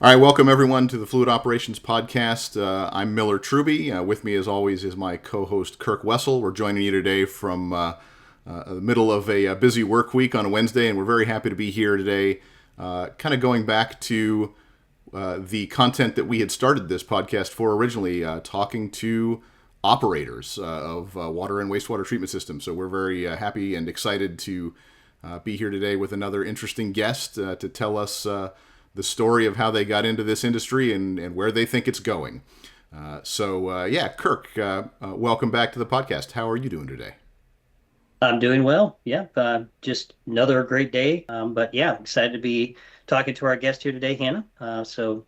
All right, welcome everyone to the Fluid Operations Podcast. I'm Miller Truby. With me, as always, is my co-host Kirk Wessel. We're joining you today from the middle of a busy work week on a Wednesday, and we're very happy to be here today. Kind of going back to the content that we had started this podcast for originally, talking to operators of water and wastewater treatment systems. So we're very happy and excited to be here today with another interesting guest to tell us the story of how they got into this industry and where they think it's going. Kirk, welcome back to the podcast. How are you doing today? I'm doing well. Yeah, just another great day. But yeah, excited to be talking to our guest here today, Hannah. So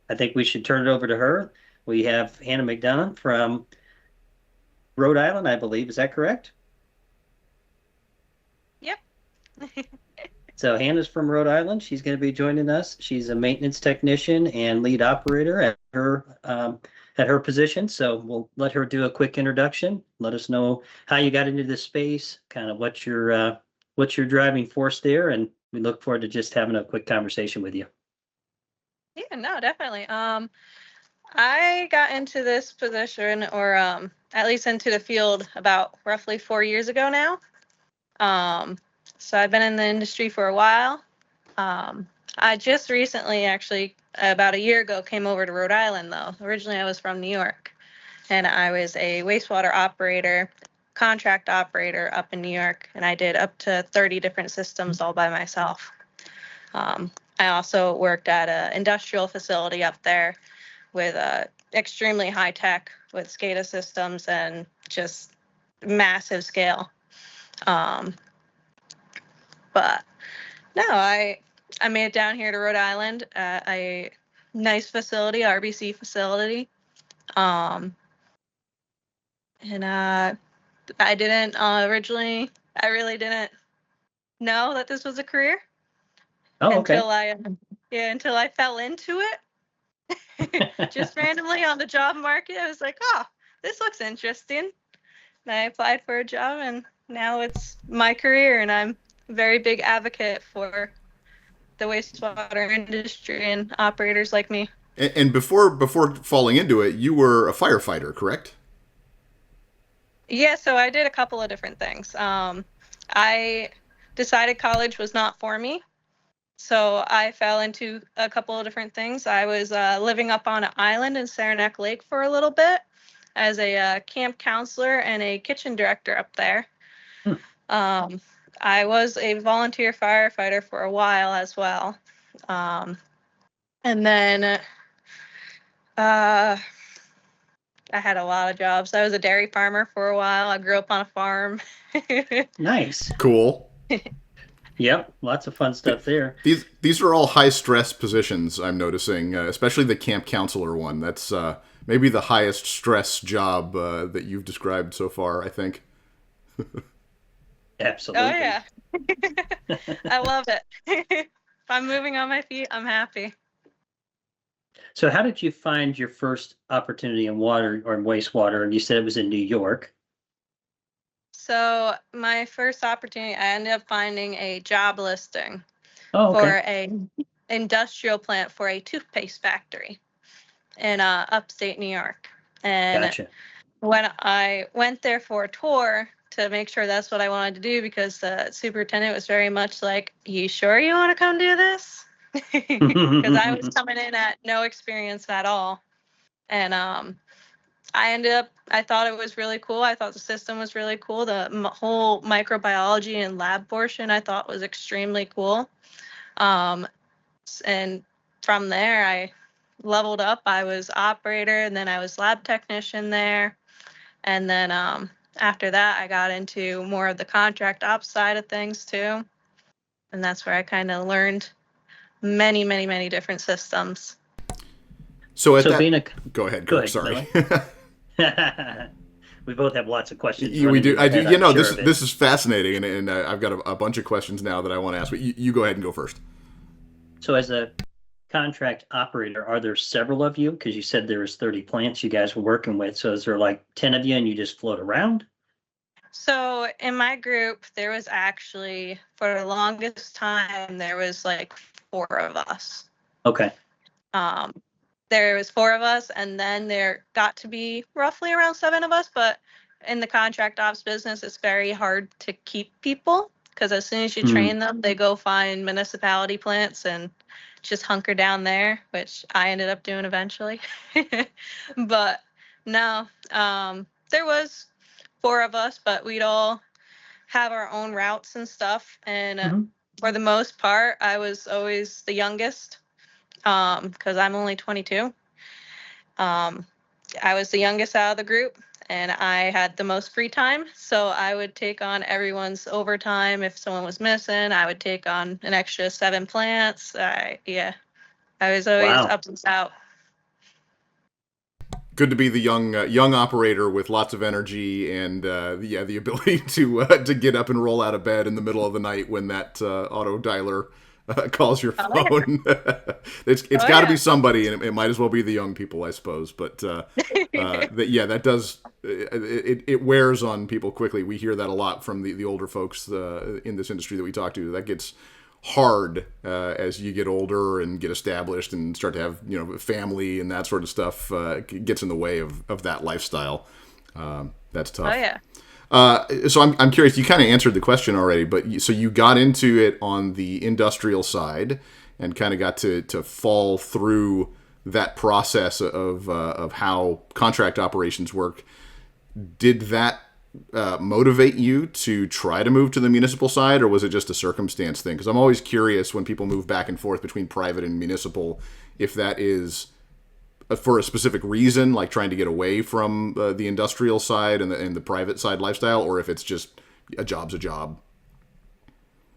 I think we should turn it over to her. We have Hannah McDonough from Rhode Island, I believe. Is that correct? Yep. So Hannah's from Rhode Island. She's going to be joining us. She's a maintenance technician and lead operator at her position. So we'll let her do a quick introduction. Let us know how you got into this space, kind of what's your driving force there, and we look forward to just having a quick conversation with you. Yeah, no, definitely. I got into this position, or at least into the field, about roughly 4 years ago now. So I've been in the industry for a while. I just recently, actually, about a year ago, came over to Rhode Island, though. Originally, I was from New York, and I was a wastewater operator, contract operator up in New York, and I did up to 30 different systems all by myself. I also worked at an industrial facility up there with extremely high tech with SCADA systems and just massive scale. But no, I made it down here to Rhode Island at a nice facility, RBC facility. And I didn't originally, I really didn't know that this was a career until I fell into it. Just randomly on the job market. I was like, oh, this looks interesting. And I applied for a job, and now it's my career, and I'm a very big advocate for the wastewater industry and operators like me. And before falling into it, you were a firefighter, correct? Yeah, so I did a couple of different things. I decided college was not for me, so I fell into a couple of different things. I was living up on an island in Saranac Lake for a little bit as a camp counselor and a kitchen director up there. I was a volunteer firefighter for a while as well. And then I had a lot of jobs. I was a dairy farmer for a while. I grew up on a farm. Nice. Cool. Yep, lots of fun stuff there. These are all high stress positions. I'm noticing, especially the camp counselor one. That's maybe the highest stress job that you've described so far, I think. Absolutely. Oh yeah. I love it. If I'm moving on my feet, I'm happy. So how did you find your first opportunity in water or in wastewater? And you said it was in New York. So my first opportunity, I ended up finding a job listing Oh, for okay. a industrial plant for a toothpaste factory in upstate New York. And Gotcha. when I went there for a tour to make sure that's what I wanted to do, because the superintendent was very much like, you sure you want to come do this? Because I was coming in at no experience at all. And I thought it was really cool. I thought the system was really cool. The whole microbiology and lab portion I thought was extremely cool. And from there, I leveled up. I was operator, and then I was lab technician there. And then after that, I got into more of the contract ops side of things too. And that's where I kind of learned many, many, many different systems. So being a go ahead, Kirk. Sorry. We both have lots of questions. We do. I do. You know, this is fascinating, and I've got a bunch of questions now that I want to ask. But you go ahead and go first. So as a contract operator, are there several of you? Because you said there was 30 plants you guys were working with. So is there like 10 of you and you just float around? So in my group, there was actually, for the longest time, there was like 4 of us. Okay. Um, there was 4 of us, and then there got to be roughly around 7 of us. But in the contract ops business, it's very hard to keep people because as soon as you train them, they go find municipality plants and just hunker down there, which I ended up doing eventually. But no, there was 4 of us, but we'd all have our own routes and stuff. And for the most part, I was always the youngest because I'm only 22. I was the youngest out of the group, and I had the most free time. So I would take on everyone's overtime. If someone was missing, I would take on an extra 7 plants. Yeah, I was always up and out. Good to be the young operator with lots of energy and the ability to get up and roll out of bed in the middle of the night when that auto dialer calls your phone. It's got to be somebody, and it might as well be the young people, I suppose. But that does it wears on people quickly. We hear that a lot from the older folks in this industry that we talk to. That gets hard as you get older and get established and start to have family and that sort of stuff. Gets in the way of that lifestyle. That's tough. Oh yeah. So I'm curious. You kind of answered the question already, but so you got into it on the industrial side and kind of got to fall through that process of how contract operations work. Did that motivate you to try to move to the municipal side, or was it just a circumstance thing? Because I'm always curious when people move back and forth between private and municipal, if that is for a specific reason, like trying to get away from the industrial side and the private side lifestyle, or if it's just a job's a job.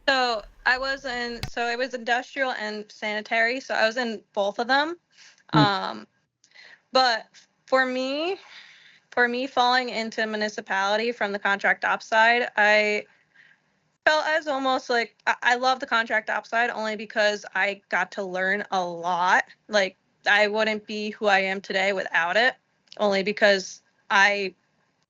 So it was industrial and sanitary. So I was in both of them. But for me falling into municipality from the contract ops side, I felt as almost like I love the contract ops side only because I got to learn a lot. Like, I wouldn't be who I am today without it, only because I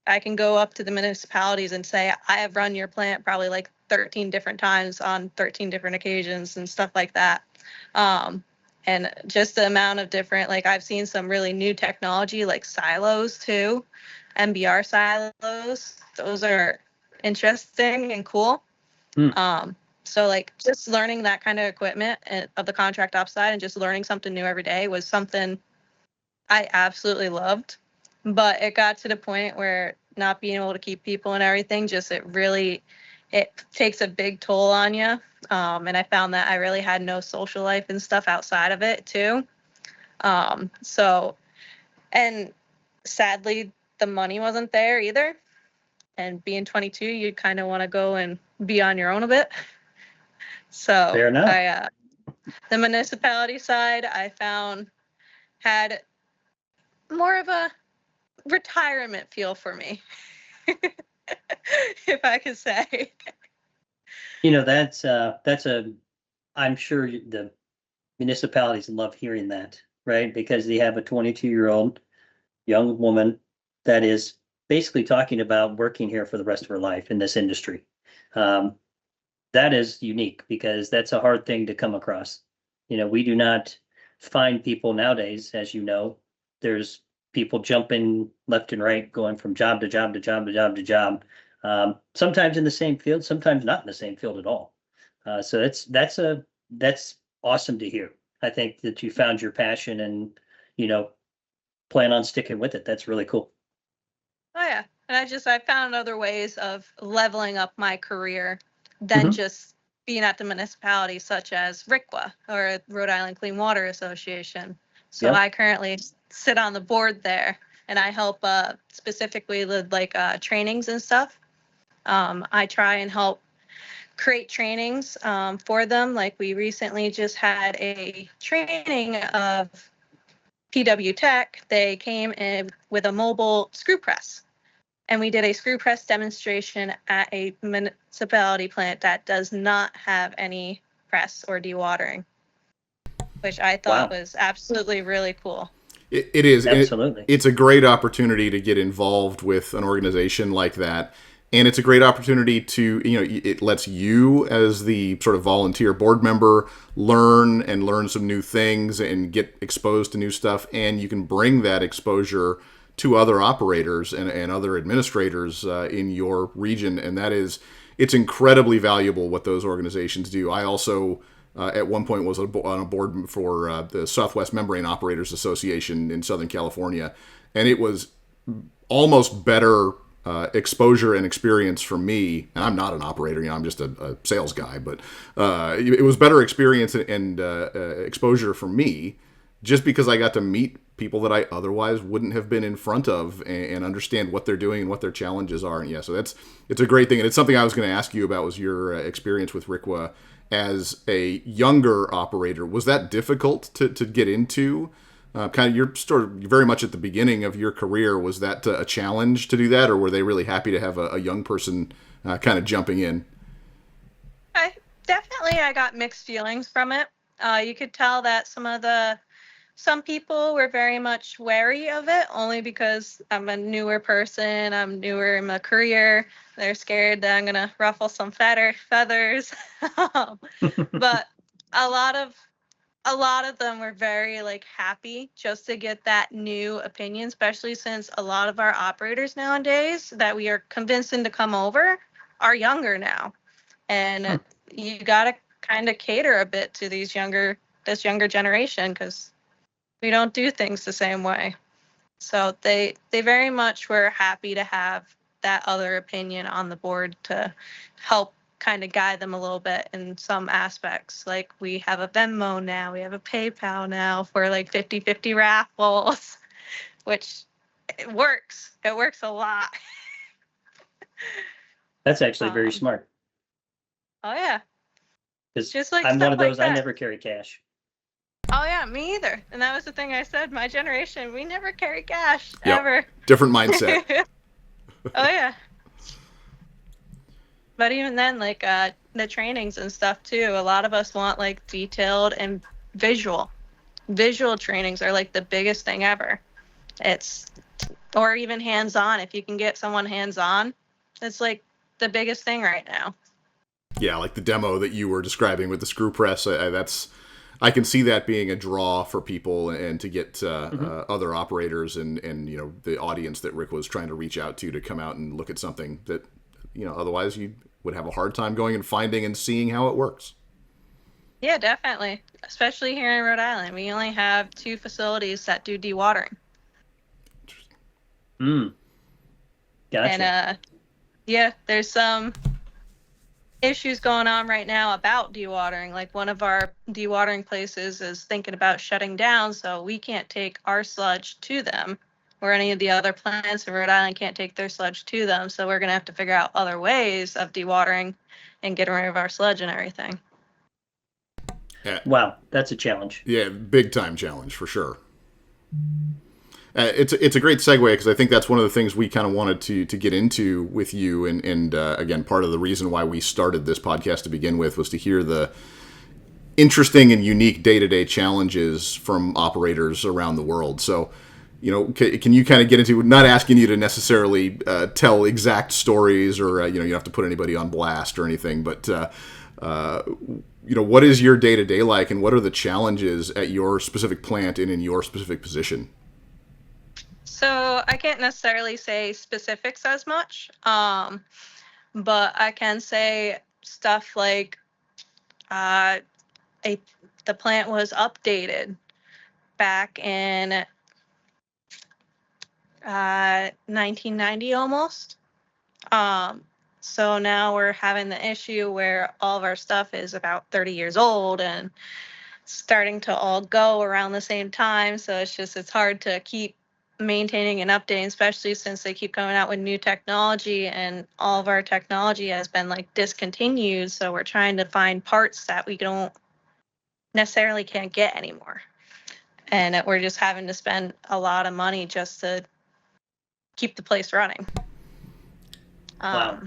can go up to the municipalities and say, I have run your plant probably like 13 different times on 13 different occasions and stuff like that. And just the amount of different, like I've seen some really new technology like silos too, MBR silos. Those are interesting and cool. So like just learning that kind of equipment of the contract ops side and just learning something new every day was something I absolutely loved. But it got to the point where not being able to keep people and everything, it takes a big toll on you. And I found that I really had no social life and stuff outside of it too. And sadly, the money wasn't there either. And being 22, you kind of want to go and be on your own a bit. So fair enough. The municipality side I found had more of a retirement feel for me, if I could say. I'm sure the municipalities love hearing that, right? Because they have a 22-year-old young woman that is basically talking about working here for the rest of her life in this industry. That is unique because that's a hard thing to come across. We do not find people nowadays, as you know, there's people jumping left and right, going from job to job to job to job to job. Sometimes in the same field, sometimes not in the same field at all. So that's awesome to hear. I think that you found your passion and, plan on sticking with it. That's really cool. Oh yeah. And I found other ways of leveling up my career than just being at the municipality, such as RICWA or Rhode Island Clean Water Association. So I currently sit on the board there, and I help specifically with trainings and stuff. I try and help create trainings for them. Like we recently just had a training of PW Tech. They came in with a mobile screw press. And we did a screw press demonstration at a municipality plant that does not have any press or dewatering, which I thought was absolutely really cool. It is. Absolutely. It's a great opportunity to get involved with an organization like that and it's a great opportunity to, it lets you as the sort of volunteer board member learn some new things and get exposed to new stuff, and you can bring that exposure to other operators and other administrators in your region, and it's incredibly valuable what those organizations do. I also at one point was on a board for the Southwest Membrane Operators Association in Southern California, and it was almost better exposure and experience for me. And I'm not an operator, I'm just a sales guy, but it was better experience and exposure for me just because I got to meet people that I otherwise wouldn't have been in front of and understand what they're doing and what their challenges are. And so it's a great thing. And it's something I was going to ask you about was your experience with RCWA as a younger operator. Was that difficult to get into? Kind of you're sort of very much at the beginning of your career. Was that a challenge to do that, or were they really happy to have a young person kind of jumping in? I got mixed feelings from it. You could tell that some people were very much wary of it, only because I'm a newer person, I'm newer in my career. They're scared that I'm gonna ruffle some feathers. But a lot of them were very happy just to get that new opinion, especially since a lot of our operators nowadays that we are convincing to come over are younger now. And you gotta kind of cater a bit to this younger generation, because we don't do things the same way. So they very much were happy to have that other opinion on the board to help kind of guide them a little bit in some aspects. Like we have a Venmo now, we have a PayPal now for 50/50 raffles, which it works. It works a lot. That's actually very smart. Oh yeah. Because just I'm one of those, I never carry cash. Oh yeah, me either. And that was the thing I said. My generation, we never carry cash ever. Different mindset. Oh yeah. But even then, the trainings and stuff too, a lot of us want detailed and visual. Visual trainings are the biggest thing ever. Or even hands-on. If you can get someone hands-on, it's the biggest thing right now. Yeah, like the demo that you were describing with the screw press. I can see that being a draw for people, and to get other operators and the audience that Rick was trying to reach out to come out and look at something that otherwise you would have a hard time going and finding and seeing how it works. Yeah, definitely. Especially here in Rhode Island, we only have 2 facilities that do dewatering. Gotcha. And yeah, there's some issues going on right now about dewatering. One of our dewatering places is thinking about shutting down, so we can't take our sludge to them, or any of the other plants in Rhode Island can't take their sludge to them. So we're going to have to figure out other ways of dewatering and getting rid of our sludge and everything. Yeah. Wow, that's a challenge. Yeah, big time challenge for sure. It's a great segue, because I think that's one of the things we kind of wanted to get into with you. And again, part of the reason why we started this podcast to begin with was to hear the interesting and unique day-to-day challenges from operators around the world. So, can you kind of get into, not asking you to necessarily tell exact stories, or, you don't have to put anybody on blast or anything, but, what is your day-to-day like, and what are the challenges at your specific plant and in your specific position? So I can't necessarily say specifics as much, but I can say stuff like the plant was updated back in 1990 almost. So now we're having the issue where all of our stuff is about 30 years old and starting to all go around the same time. So it's hard to keep maintaining and updating, especially since they keep coming out with new technology, and all of our technology has been discontinued. So we're trying to find parts that we don't necessarily can't get anymore. And we're just having to spend a lot of money just to keep the place running. Wow.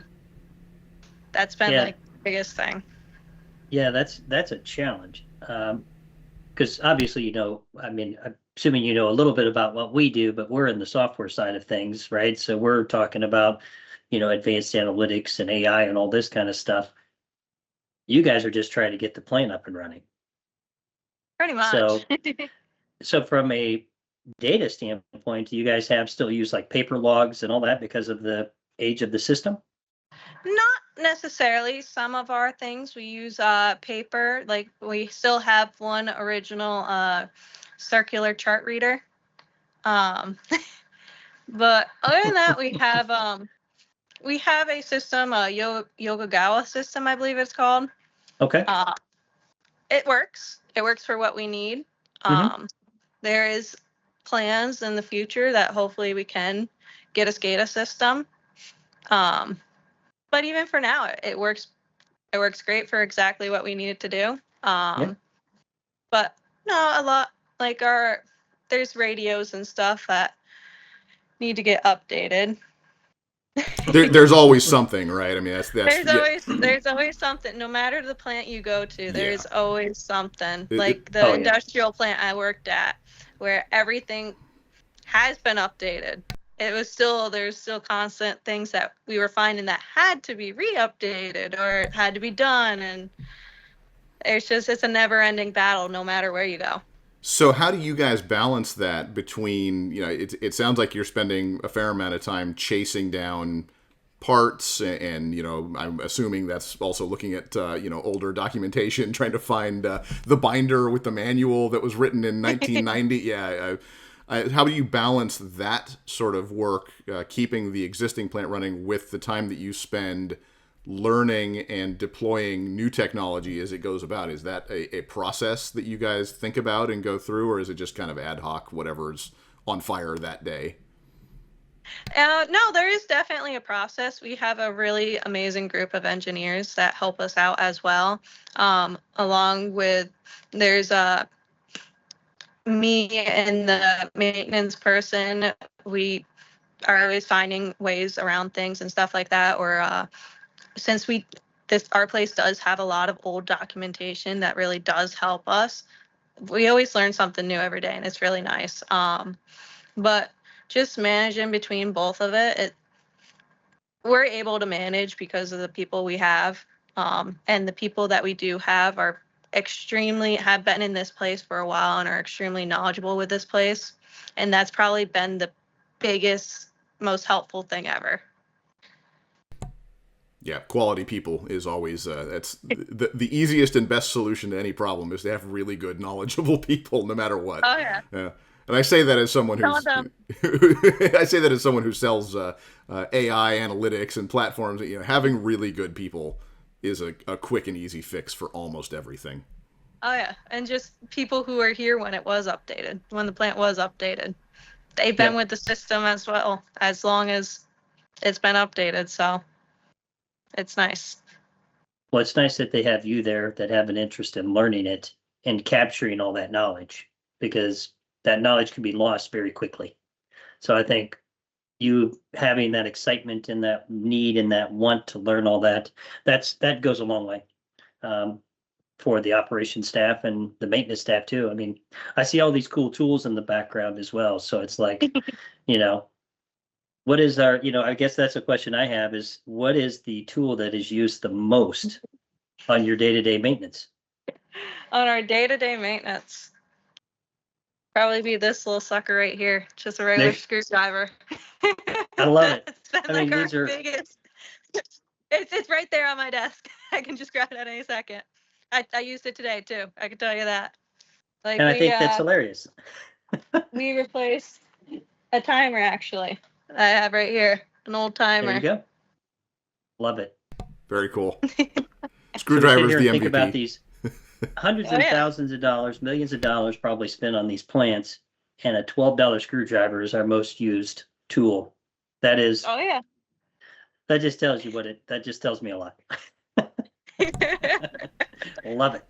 That's been the biggest thing. Yeah, that's a challenge. Because obviously, I'm assuming you know a little bit about what we do, but we're in the software side of things, right? So we're talking about advanced analytics and AI and all this kind of stuff. You guys are just trying to get the plant up and running. Pretty much. So from a data standpoint, do you guys still use like paper logs and all that because of the age of the system? Not necessarily. Some of our things we use paper. Like we still have one original circular chart reader. But other than that, we have a system, Yokogawa system, I believe it's called. Okay. It works. It works for what we need. There is plans in the future that hopefully we can get a SCADA system. But even for now, it works. It works great for exactly what we need it to do. But no, a lot like there's radios and stuff that need to get updated. There's always something, right? I mean, that's there's always something. No matter the plant you go to, there's always something. Like the industrial plant I worked at, where everything has been updated. There's still constant things that we were finding that had to be re-updated or had to be done, and it's a never-ending battle no matter where you go. So how do you guys balance that between, it sounds like you're spending a fair amount of time chasing down parts and I'm assuming that's also looking at, older documentation, trying to find the binder with the manual that was written in 1990. How do you balance that sort of work, keeping the existing plant running with the time that you spend learning and deploying new technology as it goes about? Is that a process that you guys think about and go through, or is it just kind of ad hoc, whatever's on fire that day? No, there is definitely a process. We have a really amazing group of engineers that help us out as well. Along with, there's me and the maintenance person. We are always finding ways around things and stuff like that, or since our place does have a lot of old documentation that really does help us. We always learn something new every day, and it's really nice. But just managing between both of it, we're able to manage because of the people we have, and the people that we do have have been in this place for a while and are extremely knowledgeable with this place, and that's probably been the biggest, most helpful thing ever. Yeah, quality people is always that's the easiest and best solution to any problem, is to have really good, knowledgeable people, no matter what. Oh yeah. Yeah, and I say that as someone who's who sells AI analytics and platforms. Having really good people is a quick and easy fix for almost everything. Oh yeah, and just people who are here when it was updated, when the plant was updated. They've been with the system as well as long as it's been updated, so it's nice. Well, it's nice that they have you there that have an interest in learning it and capturing all that knowledge, because that knowledge can be lost very quickly. So I think you having that excitement and that need and that want to learn all that goes a long way for the operations staff and the maintenance staff too. I mean, I see all these cool tools in the background as well. So it's like, what is I guess that's a question I have, is what is the tool that is used the most on your day-to-day maintenance? On our day-to-day maintenance, probably be this little sucker right here, just a regular screwdriver. I love it. It's been our biggest. It's right there on my desk. I can just grab it at any second. I used it today too. I can tell you that. And I think that's hilarious. We replaced a timer, actually. I have right here an old timer. There you go. Love it. Very cool. Screwdriver's the MVP. Think about these hundreds of thousands of dollars, millions of dollars probably spent on these plants, and a $12 screwdriver is our most used tool. That is. Oh yeah. That just tells you that just tells me a lot. Love it.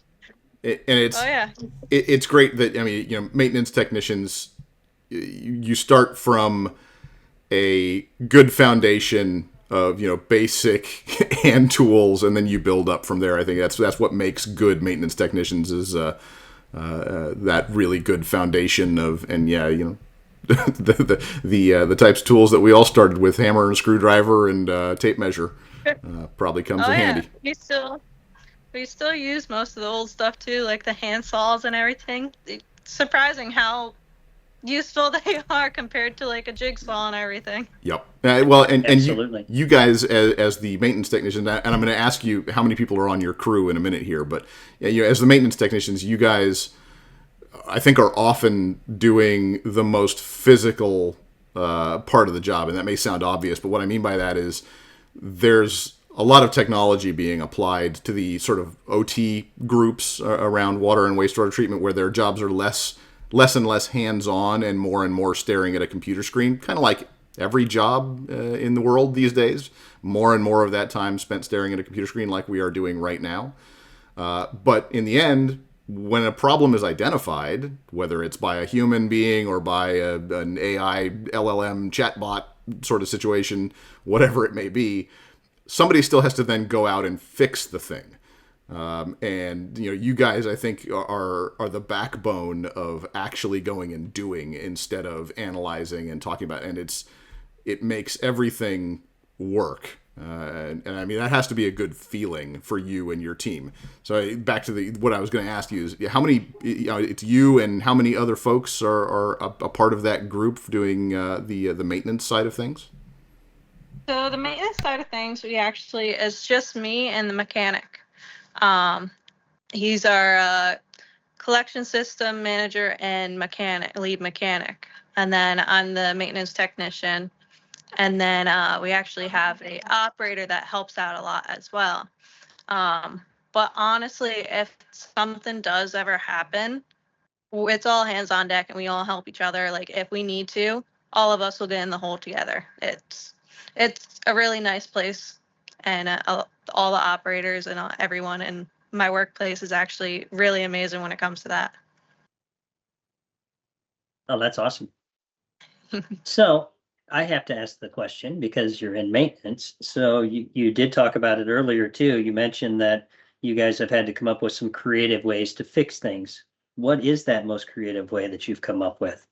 It's great that, maintenance technicians, you start from a good foundation of, basic hand tools, and then you build up from there. I think that's what makes good maintenance technicians, is that really good foundation of, the types of tools that we all started with, hammer and screwdriver and tape measure, probably comes in handy. We still use most of the old stuff too, like the hand saws and everything. It's surprising how useful they are compared to like a jigsaw and everything. Yep. Well, and Absolutely. you guys as the maintenance technicians, and I'm going to ask you how many people are on your crew in a minute here, but as the maintenance technicians, you guys, I think, are often doing the most physical part of the job, and that may sound obvious, but what I mean by that is there's a lot of technology being applied to the sort of OT groups around water and wastewater treatment, where their jobs are less and less hands-on and more staring at a computer screen, kind of like every job in the world these days. More and more of that time spent staring at a computer screen, like we are doing right now. But in the end, when a problem is identified, whether it's by a human being or by an AI LLM chatbot sort of situation, whatever it may be, somebody still has to then go out and fix the thing. And you guys, I think, are the backbone of actually going and doing instead of analyzing and talking about. And it makes everything work. And I mean, that has to be a good feeling for you and your team. So back to what I was going to ask you is how many, it's you and how many other folks are a part of that group doing the maintenance side of things? So the maintenance side of things, it's just me and the mechanic. He's our collection system manager and lead mechanic. And then I'm the maintenance technician. And then we actually have a operator that helps out a lot as well. But honestly, if something does ever happen, it's all hands on deck and we all help each other. Like if we need to, all of us will get in the hole together. It's a really nice place, and all the operators and everyone in my workplace is actually really amazing when it comes to that. Oh, that's awesome. So I have to ask the question because you're in maintenance. So you did talk about it earlier too. You mentioned that you guys have had to come up with some creative ways to fix things. What is that most creative way that you've come up with?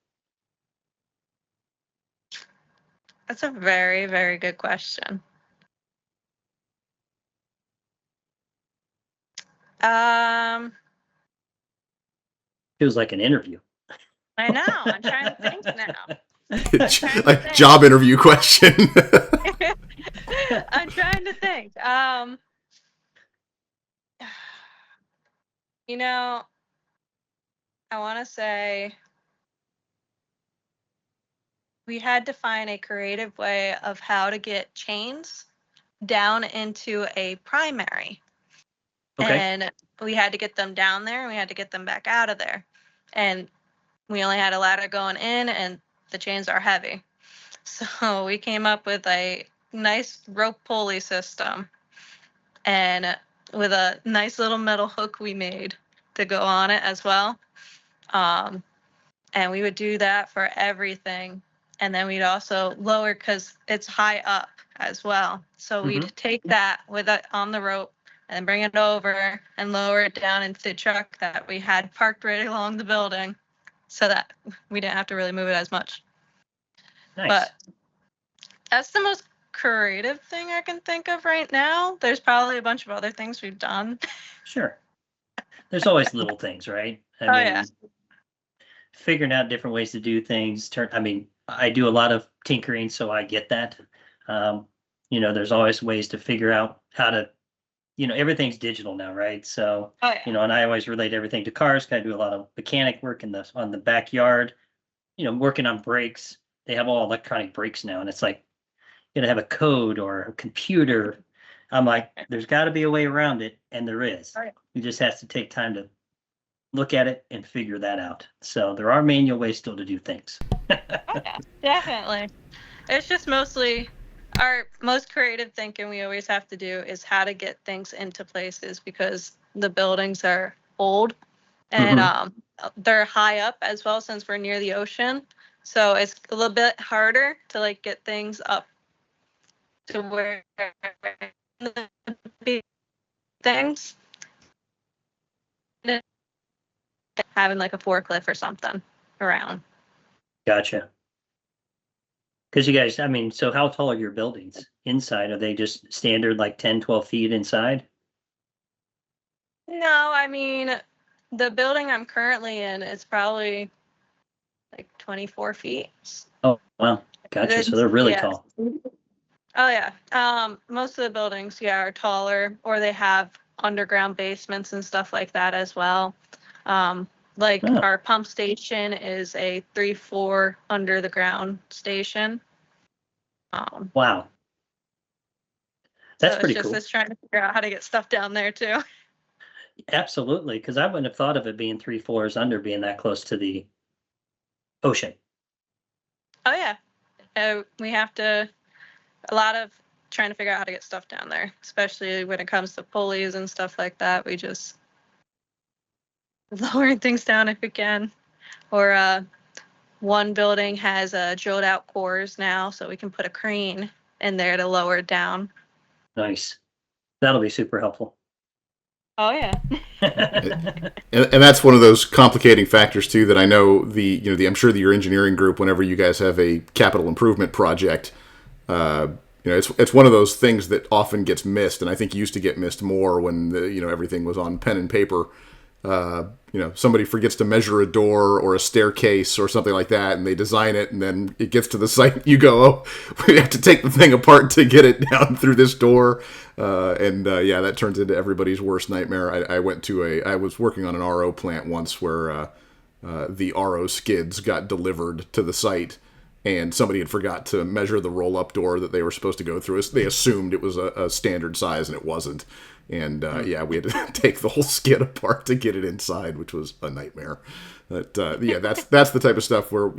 That's a very, very good question. Feels like an interview. I know. I'm trying to think now. Like job interview question. I'm trying to think. I want to say we had to find a creative way of how to get chains down into a primary. Okay. And we had to get them down there and we had to get them back out of there. And we only had a ladder going in and the chains are heavy. So we came up with a nice rope pulley system and with a nice little metal hook we made to go on it as well. And we would do that for everything. And then we'd also lower because it's high up as well. So we'd take that with it on the rope and bring it over and lower it down into the truck that we had parked right along the building so that we didn't have to really move it as much. Nice. But that's the most creative thing I can think of right now. There's probably a bunch of other things we've done. Sure. There's always little things, right? I mean, yeah. Figuring out different ways to do things. I do a lot of tinkering, so I get that. There's always ways to figure out how to, everything's digital now, right? So, and I always relate everything to cars. I do a lot of mechanic work on the backyard, working on brakes. They have all electronic brakes now, and it's like, you have a code or a computer. I'm like, there's got to be a way around it, and there is. You just have to take time to look at it and figure that out. So there are manual ways still to do things. Yeah, definitely. It's just mostly our most creative thinking we always have to do is how to get things into places because the buildings are old and they're high up as well since we're near the ocean. So it's a little bit harder to get things up to where the big things having a forklift or something around. Gotcha. Because you guys, I mean, so how tall are your buildings inside? Are they just standard like 10, 12 feet inside? No, I mean, the building I'm currently in is probably like 24 feet. Oh, wow. Gotcha. So they're really Yeah. tall. Oh yeah. Most of the buildings, yeah, are taller, or they have underground basements and stuff like that as well. Like Oh, our pump station is a 3-floor under the ground station. Um, wow. so That's it's pretty just cool. it's trying to figure out how to get stuff down there too. Absolutely. Because I wouldn't have thought of it being 3 floors under being that close to the ocean. Oh yeah. We have to a lot of trying to figure out how to get stuff down there, especially when it comes to pulleys and stuff like that. We just lowering things down if we can. Or one building has drilled out cores now, so we can put a crane in there to lower it down. Nice. That'll be super helpful. Oh yeah. And that's one of those complicating factors too that I know I'm sure that your engineering group, whenever you guys have a capital improvement project, it's one of those things that often gets missed, and I think used to get missed more when everything was on pen and paper. Somebody forgets to measure a door or a staircase or something like that, and they design it, and then it gets to the site, and you go, oh, we have to take the thing apart to get it down through this door. That turns into everybody's worst nightmare. I was working on an RO plant once where the RO skids got delivered to the site, and somebody had forgot to measure the roll-up door that they were supposed to go through. They assumed it was a standard size, and it wasn't. And we had to take the whole skid apart to get it inside, which was a nightmare. But that's the type of stuff where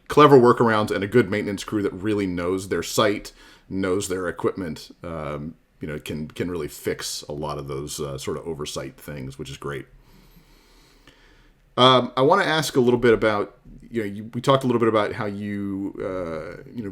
clever workarounds and a good maintenance crew that really knows their site, knows their equipment, can really fix a lot of those sort of oversight things, which is great. I want to ask a little bit about we talked a little bit about how you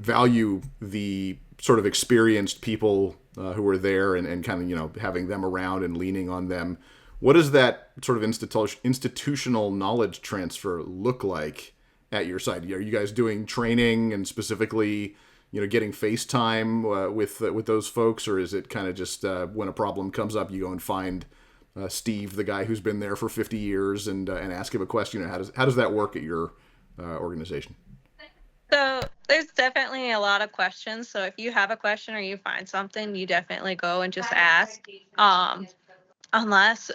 value the sort of experienced people who are there and kind of having them around and leaning on them. What does that sort of institutional knowledge transfer look like at your site? Are you guys doing training and specifically getting FaceTime with those folks, or is it kind of just when a problem comes up, you go and find Steve, the guy who's been there for 50 years, and ask him a question? How does that work at your organization? So there's definitely a lot of questions. So if you have a question or you find something, you definitely go and just ask. Unless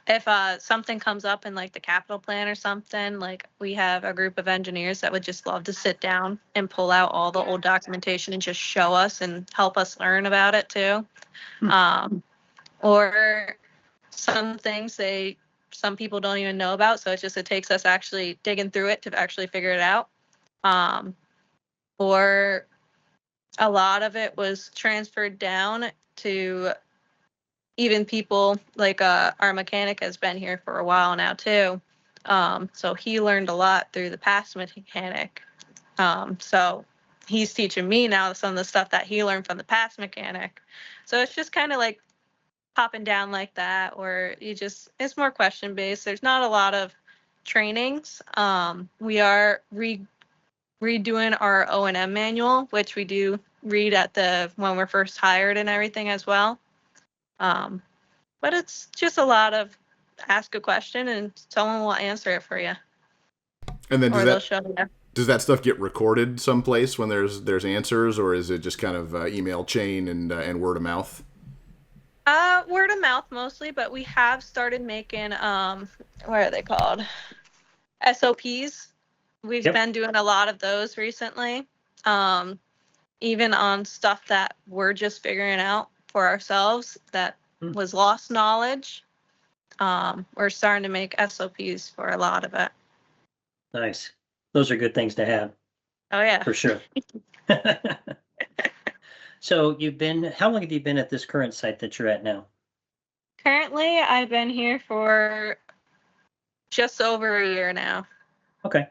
if something comes up in like the capital plan or something, like we have a group of engineers that would just love to sit down and pull out all the old documentation and just show us and help us learn about it too. Or some things some people don't even know about, so it takes us actually digging through it to actually figure it out. Or a lot of it was transferred down to even people like our mechanic has been here for a while now too. So he learned a lot through the past mechanic. So he's teaching me now some of the stuff that he learned from the past mechanic. So it's just kind of like popping down like that, or it's more question based. There's not a lot of trainings. We are redoing our O&M manual, which we do read when we're first hired and everything as well. But it's just a lot of ask a question and someone will answer it for you. And then Or they'll show you. Does that stuff get recorded someplace when there's answers, or is it just kind of email chain and word of mouth? Word of mouth mostly, but we have started making what are they called? SOPs. We've been doing a lot of those recently. Even on stuff that we're just figuring out for ourselves that was lost knowledge. We're starting to make SOPs for a lot of it. Nice. Those are good things to have. Oh yeah. For sure. So how long have you been at this current site that you're at now? Currently, I've been here for just over a year now. Okay.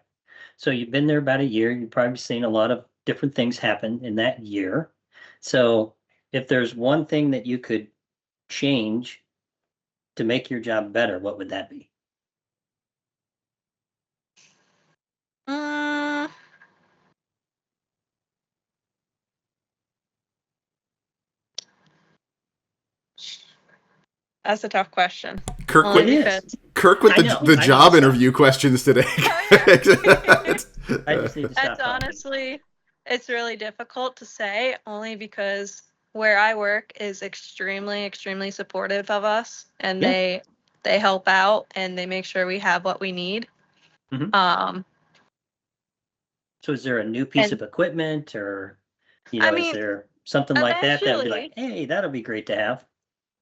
So you've been there about a year. You've probably seen a lot of different things happen in that year. So if there's one thing that you could change to make your job better, what would that be? That's a tough question. Kirk Only with, It because is. Kirk with I know, the I know, job so- interview questions today. I just need to stop It's talking. honestly, it's really difficult to say, only because where I work is extremely, extremely supportive of us, and Yeah. they help out and they make sure we have what we need. Mhm. So is there a new piece And of equipment, or, I is mean, there something like that that would be like, eventually, hey, that'll be great to have?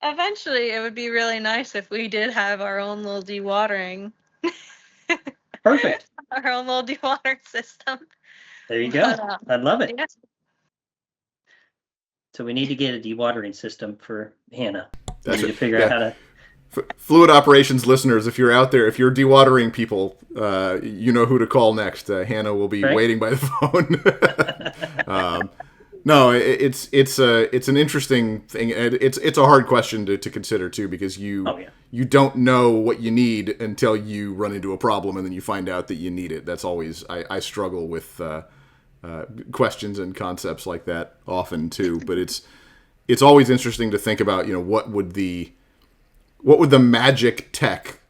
eventually, it would be really nice if we did have our own little dewatering, Perfect. our own little dewatering system. There you go. But I love it. yeah, So we need to get a dewatering system for Hannah. We That's need to it. figure out how to. Fluid operations listeners, if you're out there, if you're dewatering people, you know who to call next. Hannah will be Right. waiting by the phone. No, it's an interesting thing. It's a hard question to consider too, because Oh, yeah. you don't know what you need until you run into a problem, and then you find out that you need it. That's always I struggle with questions and concepts like that often too. But it's always interesting to think about. What would the magic tech,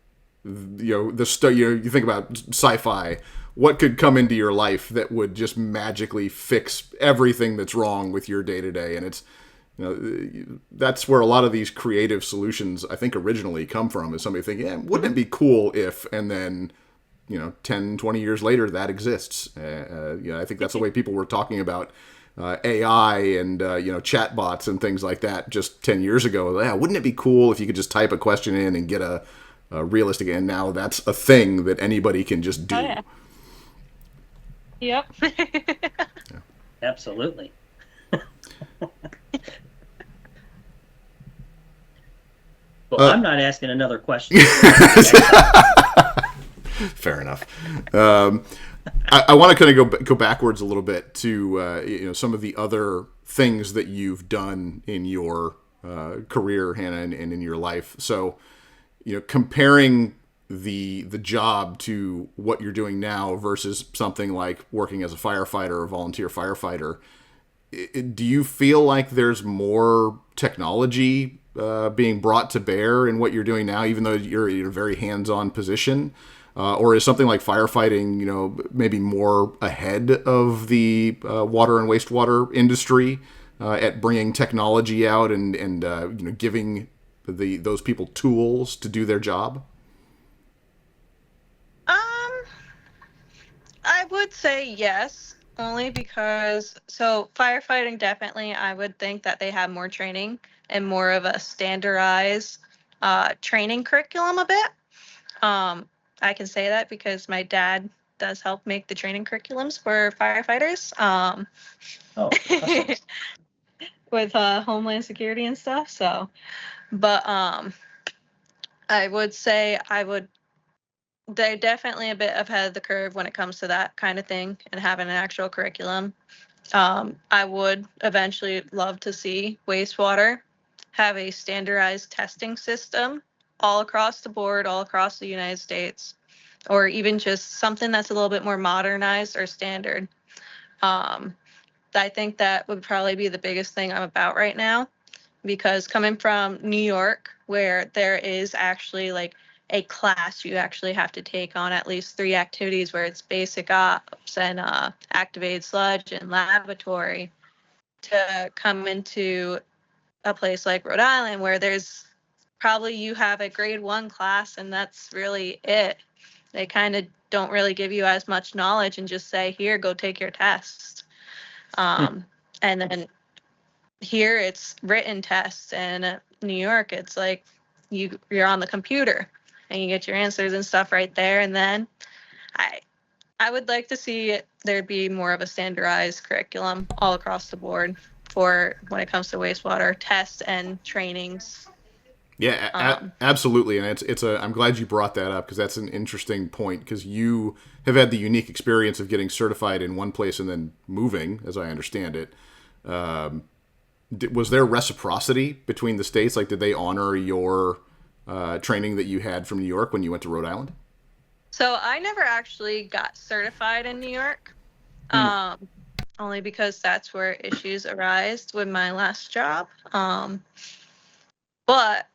you think about sci-fi, what could come into your life that would just magically fix everything that's wrong with your day-to-day? And it's, that's where a lot of these creative solutions, I think, originally come from, is somebody thinking, wouldn't it be cool if, and then, 10, 20 years later, that exists. I think that's the way people were talking about AI and chatbots and things like that just 10 years ago. Yeah, wouldn't it be cool if you could just type a question in and get a realistic? And now that's a thing that anybody can just do. oh yeah, yep. Absolutely. Well, I'm not asking another question. Fair enough. I want to kind of go backwards a little bit to some of the other things that you've done in your career, Hannah, and in your life. So, comparing the job to what you're doing now versus something like working as a firefighter or volunteer firefighter, do you feel like there's more technology being brought to bear in what you're doing now, even though you're in a very hands-on position? Or is something like firefighting, maybe more ahead of the water and wastewater industry at bringing technology out and giving those people tools to do their job? I would say yes, only because firefighting, definitely, I would think that they have more training and more of a standardized training curriculum a bit. I can say that because my dad does help make the training curriculums for firefighters. Oh, awesome. With Homeland Security and stuff. So, but I would say they're definitely a bit ahead of the curve when it comes to that kind of thing and having an actual curriculum. I would eventually love to see wastewater have a standardized testing system all across the board, all across the United States, or even just something that's a little bit more modernized or standard. I think that would probably be the biggest thing I'm about right now, because coming from New York, where there is actually like a class you actually have to take on at least 3 activities, where it's basic ops and activated sludge and laboratory, to come into a place like Rhode Island, where there's probably you have a grade 1 class and that's really it. They kind of don't really give you as much knowledge and just say, here, go take your test. And then here it's written tests, and New York it's like you're on the computer and you get your answers and stuff right there. And then I would like to see there be more of a standardized curriculum all across the board for when it comes to wastewater tests and trainings. Yeah, absolutely, and I'm glad you brought that up, because that's an interesting point, because you have had the unique experience of getting certified in one place and then moving, as I understand it. Was there reciprocity between the states? Like, did they honor your training that you had from New York when you went to Rhode Island? So I never actually got certified in New York, only because that's where issues arise with my last job. But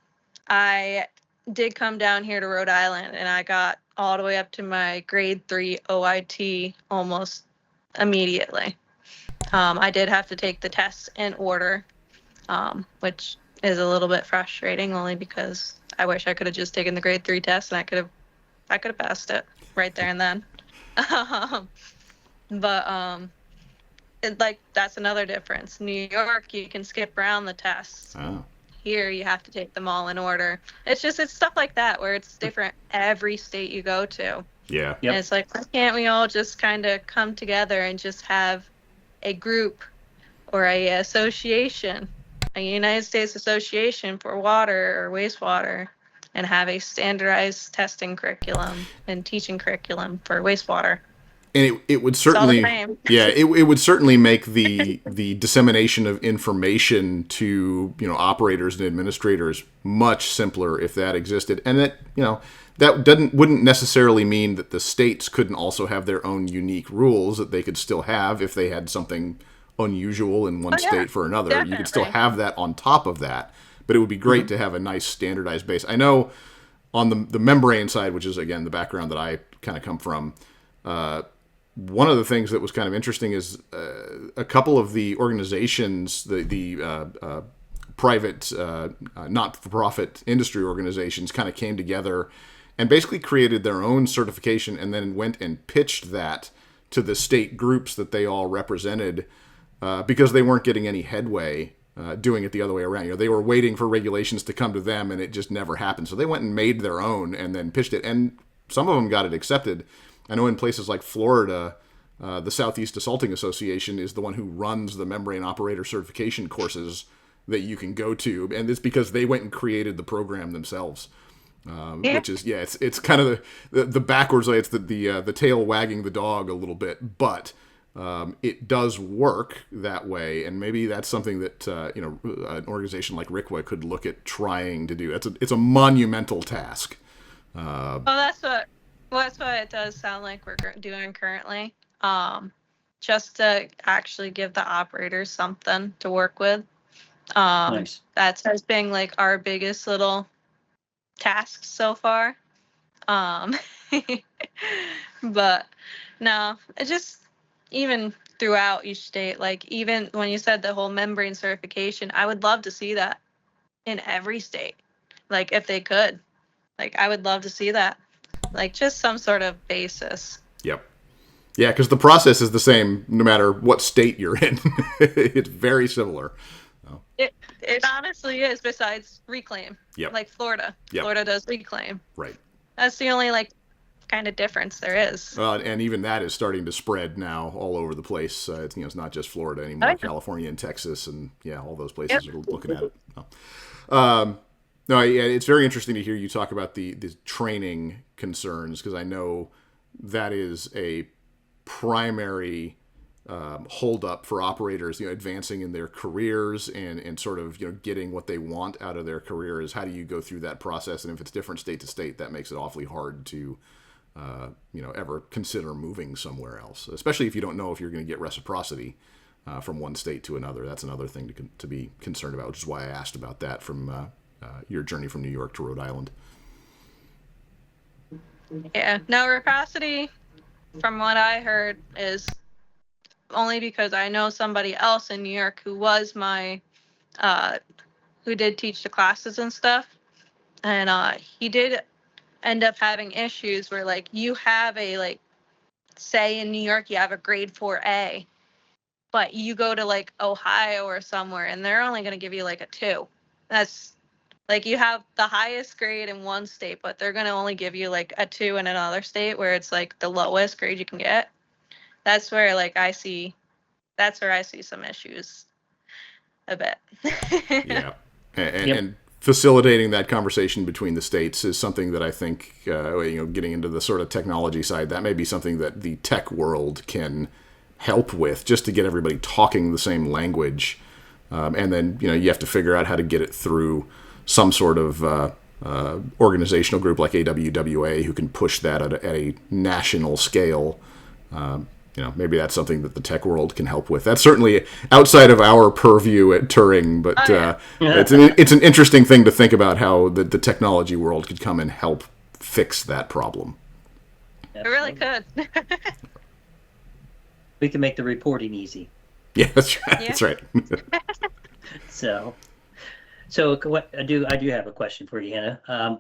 I did come down here to Rhode Island, and I got all the way up to my grade 3 OIT almost immediately. I did have to take the tests in order, which is a little bit frustrating, only because I wish I could have just taken the grade 3 test and I could have passed it right there and then. But that's another difference. New York, you can skip around the tests. Oh. Here, you have to take them all in order. It's stuff like that where it's different every state you go to. Yeah. Yep. And it's like, why can't we all just kind of come together and just have a group or a association, a United States Association for water or wastewater, and have a standardized testing curriculum and teaching curriculum for wastewater. And it would certainly, yeah, it would certainly make the dissemination of information to, operators and administrators much simpler if that existed. And that, that wouldn't necessarily mean that the states couldn't also have their own unique rules that they could still have if they had something unusual in one state for another. Definitely. You could still have that on top of that, but it would be great to have a nice standardized base. I know on the membrane side, which is, again, the background that I kind of come from, one of the things that was kind of interesting is a couple of the organizations, the private, not-for-profit industry organizations kind of came together and basically created their own certification and then went and pitched that to the state groups that they all represented because they weren't getting any headway doing it the other way around. They were waiting for regulations to come to them and it just never happened. So they went and made their own and then pitched it. And some of them got it accepted. I know in places like Florida, the Southeast Assaulting Association is the one who runs the membrane operator certification courses that you can go to, and it's because they went and created the program themselves. Which is, it's kind of the backwards way. It's the tail wagging the dog a little bit, but it does work that way, and maybe that's something that an organization like RCWA could look at trying to do. It's a monumental task. Well, that's what it does sound like we're doing currently. Just to actually give the operators something to work with. Nice. That has been like our biggest little task so far. But no, it just, even throughout each state, like even when you said the whole membrane certification, I would love to see that in every state. Like if they could, like I would love to see that. Like just some sort of basis. Yep. Yeah, because the process is the same no matter what state you're in. It's very similar. It honestly is, besides reclaim. Yep. Like Florida. Yep. Florida does reclaim. Right. That's the only kind of difference there is. And even that is starting to spread now all over the place. It's not just Florida anymore. Okay. California and Texas and all those places are looking at it. No, it's very interesting to hear you talk about the training concerns, because I know that is a primary hold up for operators, advancing in their careers and sort of, getting what they want out of their career. Is how do you go through that process? And if it's different state to state, that makes it awfully hard to, ever consider moving somewhere else, especially if you don't know if you're going to get reciprocity from one state to another. That's another thing to be concerned about, which is why I asked about that from your journey from New York to Rhode Island. Yeah. No, reciprocity, from what I heard, is only because I know somebody else in New York who was my, who did teach the classes and stuff. And he did end up having issues where, like, you have a, say in New York, you have a grade 4A, but you go to, Ohio or somewhere, and they're only going to give you, a 2. That's, you have the highest grade in one state, but they're going to only give you, a 2 in another state where it's, the lowest grade you can get. That's where, that's where I see some issues a bit. Yeah. And facilitating that conversation between the states is something that I think, getting into the sort of technology side, that may be something that the tech world can help with, just to get everybody talking the same language. And then, you have to figure out how to get it through some sort of organizational group like AWWA who can push that at a national scale. maybe that's something that the tech world can help with. That's certainly outside of our purview at Turing, but it's an interesting thing to think about how the technology world could come and help fix that problem. It really could. We can make the reporting easy. Yeah, that's right. Yeah. That's right. So what I do have a question for you, Hannah.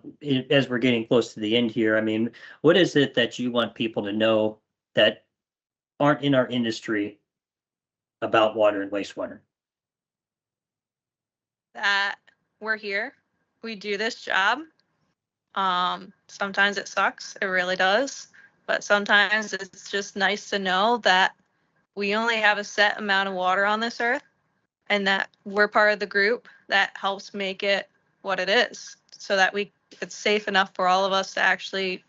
As we're getting close to the end here, I mean, what is it that you want people to know that aren't in our industry about water and wastewater? That we're here. We do this job. Sometimes it sucks. It really does. But sometimes it's just nice to know that we only have a set amount of water on this earth, and that we're part of the group that helps make it what it is, so that it's safe enough for all of us to actually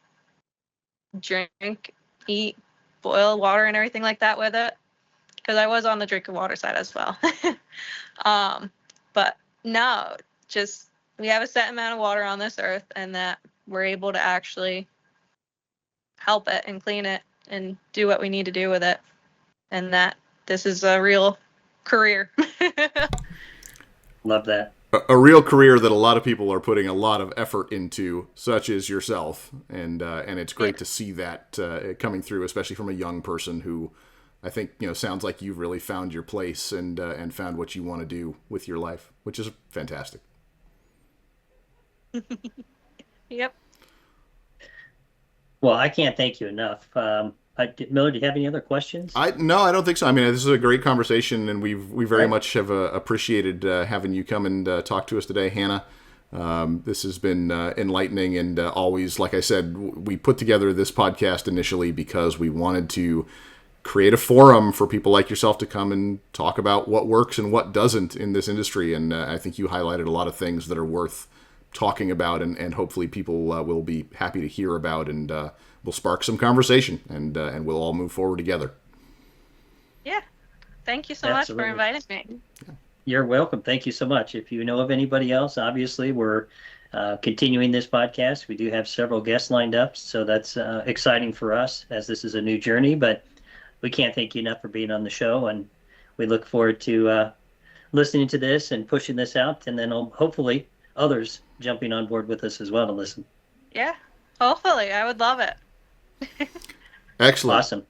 drink, eat, boil water and everything like that with it. Because I was on the drinking water side as well. But no, just we have a set amount of water on this earth, and that we're able to actually help it and clean it and do what we need to do with it. And that this is a real career. Love that. A real career that a lot of people are putting a lot of effort into, such as yourself, and it's great to see that coming through, especially from a young person who, I think, sounds like you've really found your place and found what you want to do with your life, which is fantastic. Yep. Well, I can't thank you enough. Miller, do you have any other questions? No, I don't think so. I mean, this is a great conversation, and we very much have appreciated having you come and talk to us today, Hannah. This has been enlightening, and always, like I said, we put together this podcast initially because we wanted to create a forum for people like yourself to come and talk about what works and what doesn't in this industry. And I think you highlighted a lot of things that are worth talking about, and hopefully people will be happy to hear about, and we'll spark some conversation, and we'll all move forward together. Yeah. Thank you so much for inviting me. You're welcome. Thank you so much. If you know of anybody else, obviously we're continuing this podcast. We do have several guests lined up, so that's exciting for us as this is a new journey, but we can't thank you enough for being on the show, and we look forward to listening to this and pushing this out, and then hopefully others jumping on board with us as well to listen. Yeah, hopefully. I would love it. Excellent. Awesome.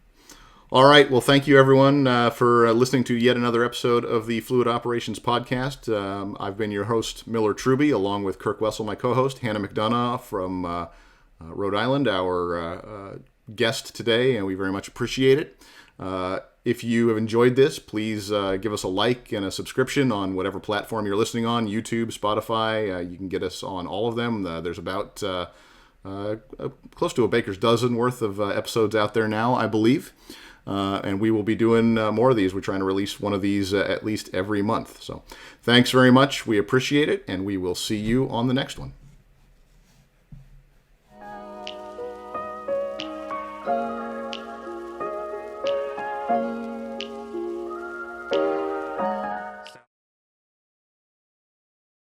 All right. Well, thank you, everyone, for listening to yet another episode of the Fluid Operations Podcast. I've been your host, Miller Truby, along with Kirk Wessel, my co-host, Hannah McDonough from Rhode Island, our guest today, and we very much appreciate it. If you have enjoyed this, please give us a like and a subscription on whatever platform you're listening on, YouTube, Spotify. You can get us on all of them. There's about close to a baker's dozen worth of episodes out there now, I believe. And we will be doing more of these. We're trying to release one of these at least every month. So thanks very much. We appreciate it, and we will see you on the next one.